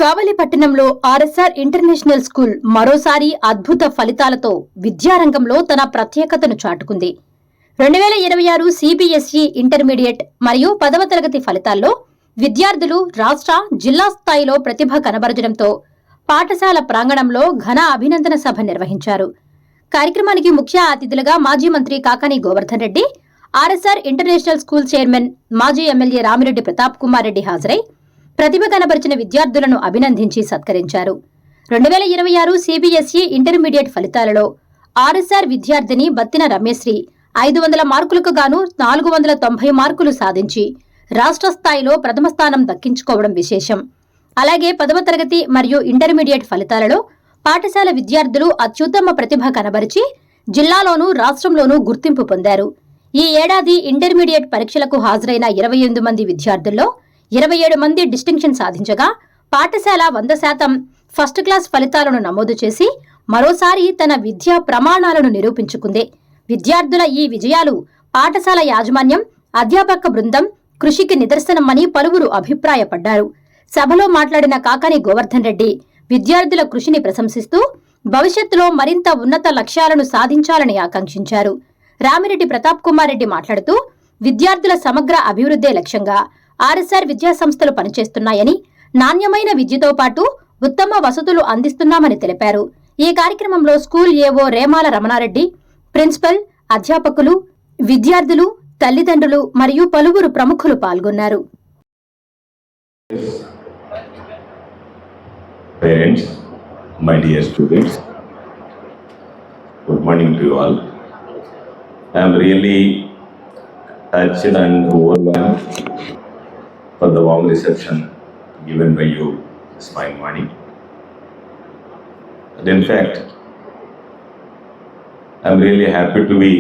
కావలిపట్టణంలో RSR international school మరోసారి అద్భుత ఫలితాలతో విద్యారంగంలో తన ప్రత్యేకతను చాటుకుంది. 2026 సిబిఎస్ఈ ఇంటర్మీడియట్ మరియు 10వ తరగతి ఫలితాల్లో విద్యార్థులు రాష్ట్ర, జిల్లా స్థాయిలో ప్రతిభ కనబరచడంతో పాఠశాల ప్రాంగణంలో ఘన అభినందన సభ నిర్వహించారు. కార్యక్రమానికి ముఖ్య అతిథులుగా మాజీ మంత్రి Kakani Govardhan Reddy, RSR international school chairman, మాజీ ఎమ్మెల్యే రామిరెడ్డి ప్రతాప్ కుమార్ రెడ్డి హాజరై ప్రతిభ కనబరిచిన విద్యార్థులను అభినందించి సత్కరించారు. 2026 సిబిఎస్ఈ ఇంటర్మీడియట్ ఫలితాలలో ఆర్ఎస్ఆర్ విద్యార్థిని బత్తిన రమ్యశ్రీ 500 మార్కులకు గాను 490 మార్కులు సాధించి రాష్ట్ర స్థాయిలో ప్రథమ స్థానం దక్కించుకోవడం విశేషం. అలాగే 10వ తరగతి మరియు ఇంటర్మీడియట్ ఫలితాలలో పాఠశాల విద్యార్థులు అత్యుత్తమ ప్రతిభ కనబరిచి జిల్లాలోనూ రాష్ట్రంలోనూ గుర్తింపు పొందారు. ఈ ఏడాది ఇంటర్మీడియట్ పరీక్షలకు హాజరైన 28 మంది విద్యార్థుల్లో 27 మంది డిస్టింక్షన్ సాధించగా పాఠశాల 100% ఫస్ట్ క్లాస్ ఫలితాలను నమోదు చేసి మరోసారి తన విద్యా ప్రమాణాలను నిరూపించుకుంది. విద్యార్థుల ఈ విజయాలు పాఠశాల యాజమాన్యం, అధ్యాపక బృందం కృషికి నిదర్శనమని పలువురు అభిప్రాయపడ్డారు. సభలో మాట్లాడిన కాకాని గోవర్ధన్ రెడ్డి విద్యార్థుల కృషిని ప్రశంసిస్తూ భవిష్యత్తులో మరింత ఉన్నత లక్ష్యాలను సాధించాలని ఆకాంక్షించారు. రామిరెడ్డి ప్రతాప్ కుమార్ రెడ్డి మాట్లాడుతూ విద్యార్థుల సమగ్ర అభివృద్ధే లక్ష్యంగా ఆర్ఎస్ఆర్ విద్యా సంస్థలు పనిచేస్తున్నాయని, నాణ్యమైన విద్యతో పాటు ఉత్తమ వసతులు అందిస్తున్నామని తెలిపారు. ఈ కార్యక్రమంలో స్కూల్ ఏవో రేమాల రమణారెడ్డి, ప్రిన్సిపల్, అధ్యాపకులు, విద్యార్థులు, తల్లిదండ్రులు మరియు పలువురు ప్రముఖులు పాల్గొన్నారు. Parents, my dear students, good morning to you all. I am really touched and overwhelmed for the warm reception given by you this fine morning. And in fact, I am really happy to be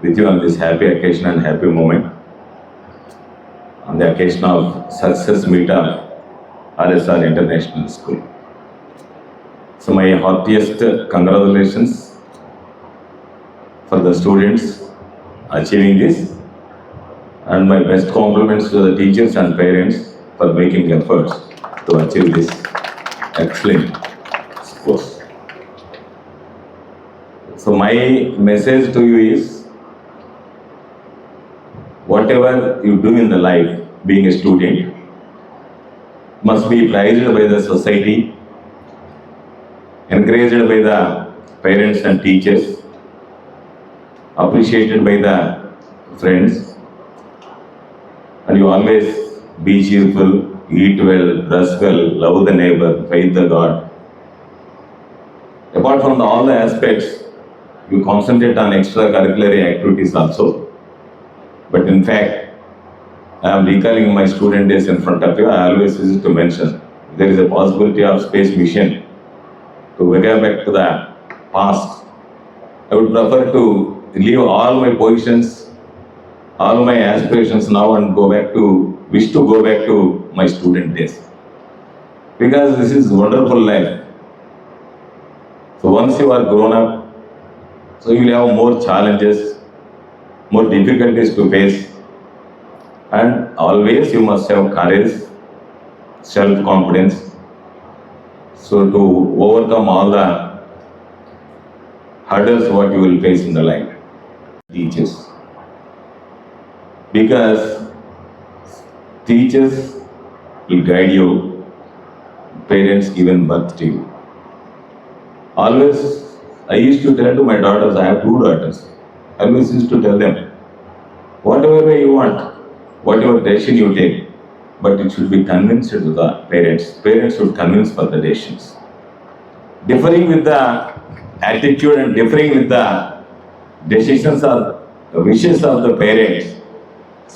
with you on this happy occasion and happy moment on the occasion of success meet of RSR International School. So my heartiest congratulations for the students achieving this, and my best compliments to the teachers and parents for making efforts to achieve this excellent course. So my message to you is, whatever you do in the life, being a student, must be prized by the society, encouraged by the parents and teachers, appreciated by the friends, and you always be cheerful, eat well, dress well, love the neighbor, faith the God. Apart from all the aspects, you concentrate on extracurricular activities also. But in fact, I am recalling my student days in front of you. I always used to mention there is a possibility of space mission. To go back to the past, I would prefer to leave all my positions, all my aspirations now and wish to go back to my student days. Because this is wonderful life. So once you are grown up, so you will have more challenges, more difficulties to face, and always you must have courage, self-confidence, so to overcome all the hurdles what you will face in the life. Teachers, because teachers will guide you, parents given birth to you. Always I used to tell to my daughters, I have 2 daughters, I always used to tell them, whatever way you want, whatever decision you take, but it should be convinced to the parents. Parents should convince for the decisions. Differing with the attitude and differing with the decisions or wishes of the parents,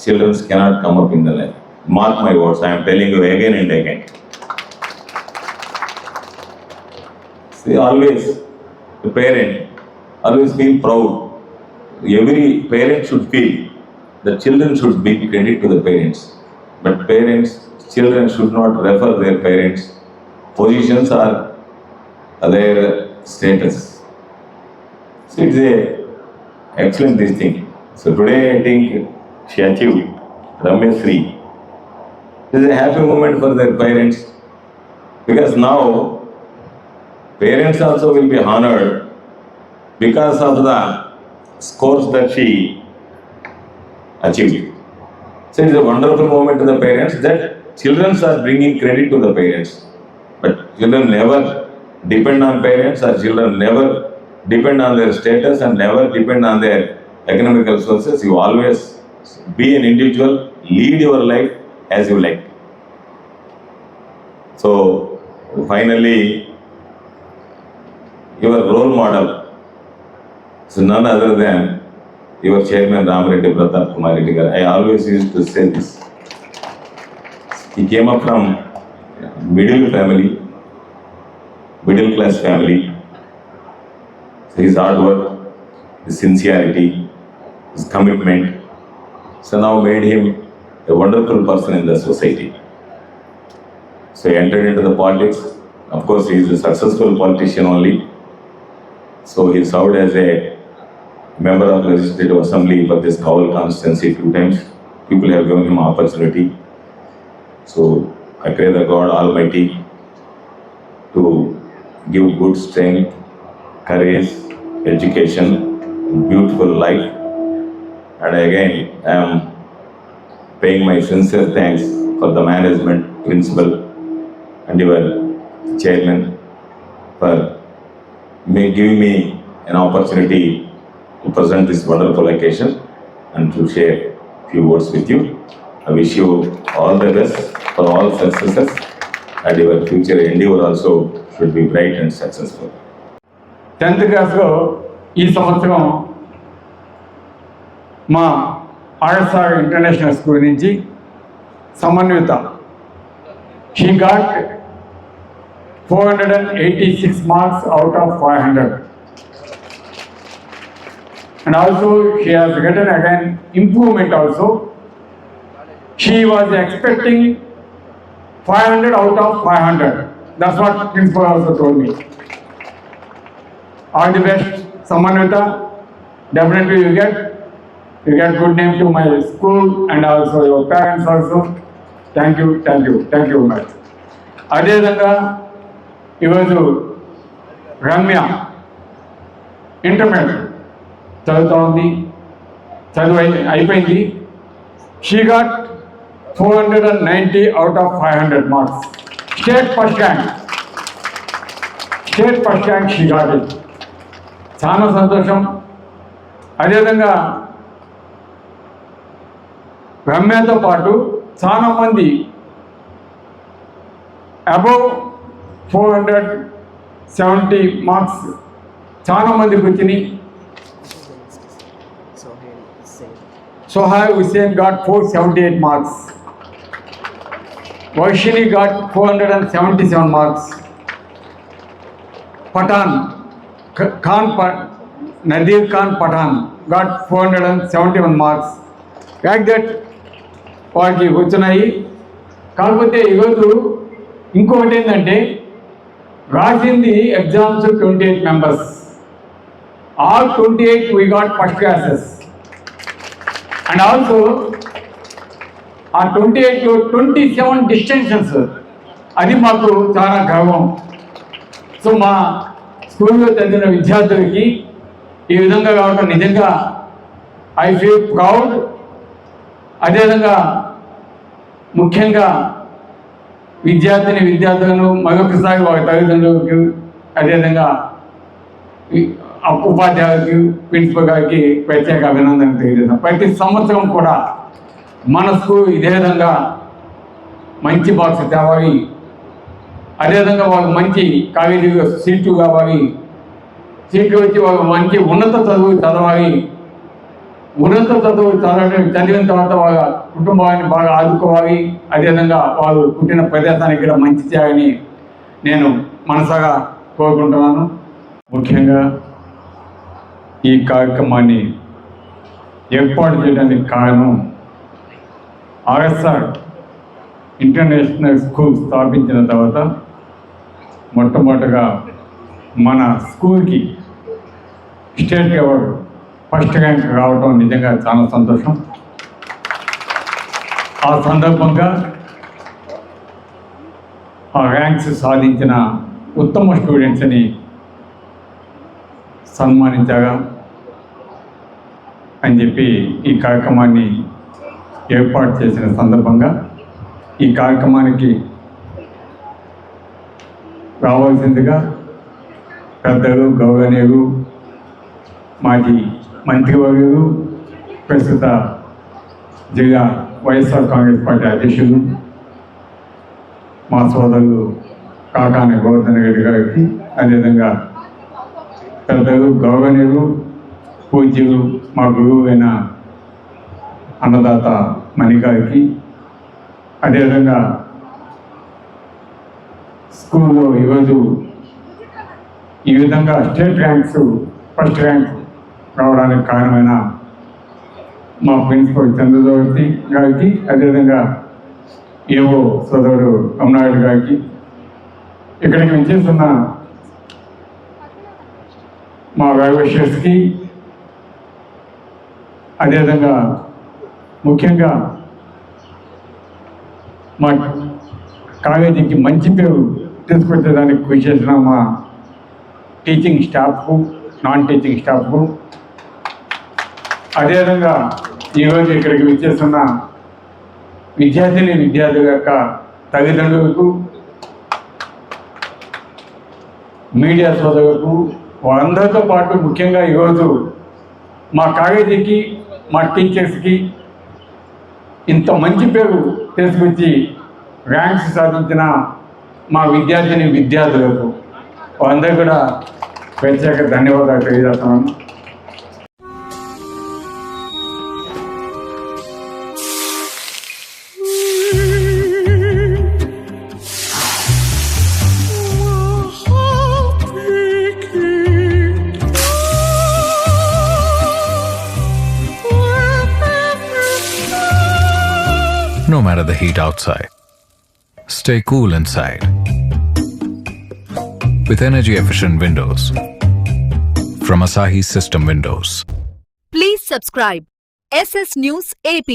children cannot come up in the life. Mark my words, I am telling you again and again. See, always the parent always feel proud. Every parent should feel the children should give credit to the parents. But children should not refer their parents' positions or their status. So it's a excellent this thing. So today I think she achieved Ramya Sri. It is a happy moment for their parents. Because now parents also will be honored because of the scores that she achieved. So it's a wonderful moment to the parents that children are bringing credit to the parents. But children never depend on parents, or children never depend on their status and never depend on their economical sources. You always be an individual, lead your life as you like. So finally, your role model is none other than your chairman Ramareddy Pratap Kumar Reddy garu. I always used to say this. He came up from middle class family. So his hard work, his sincerity, his commitment, so now made him a wonderful person in the society. So he entered into the politics. Of course, he is a successful politician only. So he served as a member of Legislative Assembly for this Kawal constituency 2 times. People have given him opportunity. So I pray the God Almighty to give good strength, courage, education, beautiful life. And again, I am paying my sincere thanks for the management, principal, and your chairman for giving me an opportunity to present this wonderful occasion and to share few words with you. I wish you all the best for all successes, and your future endeavor also should be bright and successful. 10th క్లాస్లో ఈ సంవత్సరం మా RSR international school నుంచి సమన్విత she got 486 marks out of 500. And also she has gotten again improvement also. She was expecting 500 out of 500. That's what principal also told me. All the best, Samanvita. Definitely you get good name to my school and also your parents also. Thank you very much. అదేవిధంగా ఈరోజు Ramya intermediate చదువుతూ ఉంది, చదువు అయిపోయింది. She got 490 out of 500 marks. State first rank she got it. చాలా సంతోషం. అదేవిధంగా రమ్యతో పాటు చాలామంది అబౌవ్ 470 మార్క్స్ చాలామందికి వచ్చినాయి. Sohail Hussain got 478 marks. Vaishini got 477 marks. Nadir Khan Pathan got 471 marks. Like that, వాళ్ళకి వచ్చినాయి. కాకపోతే ఈరోజు ఇంకొకటి ఏంటంటే రాసింది exams 28 members. All 28 we got first classes. And also ఆ 28లో 27 డిస్టింక్షన్స్, అది మాకు చాలా గర్వం. సో మా స్కూల్లో చదివిన విద్యార్థులకి ఈ విధంగా కావడం నిజంగా ఐ ఫీల్ ప్రౌడ్. అదేవిధంగా ముఖ్యంగా విద్యార్థులను మరొకసారి వారి తల్లిదండ్రులకు, అదేవిధంగా ఉపాధ్యాయులకి, ప్రిన్సిపల్ గారికి ప్రత్యేక అభినందన తెలియజేస్తాం. ప్రతి సంవత్సరం కూడా మన స్కూల్ ఇదే విధంగా మంచి మార్క్స్ తేవాలి, అదేవిధంగా వాళ్ళు మంచి కాలేజీ సీట్లు కావాలి, సీట్లు వచ్చి వాళ్ళు మంచి ఉన్నత చదువు చదవాలి. ఉన్నత చదువు చదివిన తర్వాత వాళ్ళ కుటుంబాన్ని బాగా ఆదుకోవాలి, అదేవిధంగా వాళ్ళు పుట్టిన ప్రదేశానికి కూడా మంచి చేయాలని నేను మనసాగా కోరుకుంటున్నాను. ముఖ్యంగా ఈ కార్యక్రమాన్ని ఏర్పాటు చేయడానికి కారణం ఆర్ఎస్ఆర్ ఇంటర్నేషనల్ స్కూల్ స్థాపించిన తర్వాత మొట్టమొదటిగా మన స్కూల్కి స్టేట్ అవార్డు ఫస్ట్ ర్యాంక్ రావడం నిజంగా చాలా సంతోషం. ఆ సందర్భంగా ఆ ర్యాంక్స్ సాధించిన ఉత్తమ స్టూడెంట్స్ని సన్మానించగా అని చెప్పి ఈ కార్యక్రమాన్ని ఏర్పాటు చేసిన సందర్భంగా ఈ కార్యక్రమానికి రావాల్సిందిగా పెద్దలు, గౌరవనీయులు, మాజీ మంత్రివర్యులు, ప్రస్తుత జిల్లా వైఎస్ఆర్ కాంగ్రెస్ పార్టీ అధ్యక్షులు మా సోదరులు కాకాని గోవర్ధన్ రెడ్డి గారికి, అదేవిధంగా పెద్దలు, గౌరవనీయులు, పూజ్యులు, మా గురువు అయిన అన్నదాత మణి గారికి, అదేవిధంగా స్కూల్లో ఈరోజు ఈ విధంగా స్టేట్ ర్యాంక్స్ ఫస్ట్ ర్యాంక్ రావడానికి కారణమైన మా ప్రిన్సిపల్ చంద్రదవర్తి గారికి, అదేవిధంగా ఏవో సోదరుడు రమణాయుడు గారికి, ఇక్కడికి విచ్చేస్తున్న మా వైవేషర్స్కి, అదేవిధంగా ముఖ్యంగా మా కాలేజీకి మంచి పేరు తీసుకొచ్చేదానికి కృషి చేసిన మా టీచింగ్ స్టాఫ్కు, నాన్ టీచింగ్ స్టాఫ్కు, అదేవిధంగా ఈరోజు ఇక్కడికి విచ్చేస్తున్న విద్యార్థుల యొక్క తల్లిదండ్రులకు, మీడియా సోదరులకు, వాళ్ళందరితో పాటు ముఖ్యంగా ఈరోజు మా కాలేజీకి, మా టీచర్స్కి ఇంత మంచి పేరు తీసుకొచ్చి ర్యాంక్స్ సాధించిన మా విద్యార్థులకు వాళ్ళందరూ కూడా ప్రత్యేక ధన్యవాదాలు తెలియజేస్తున్నాను. No matter the heat outside, stay cool inside with energy-efficient windows from Asahi System Windows. Please subscribe SS News AP.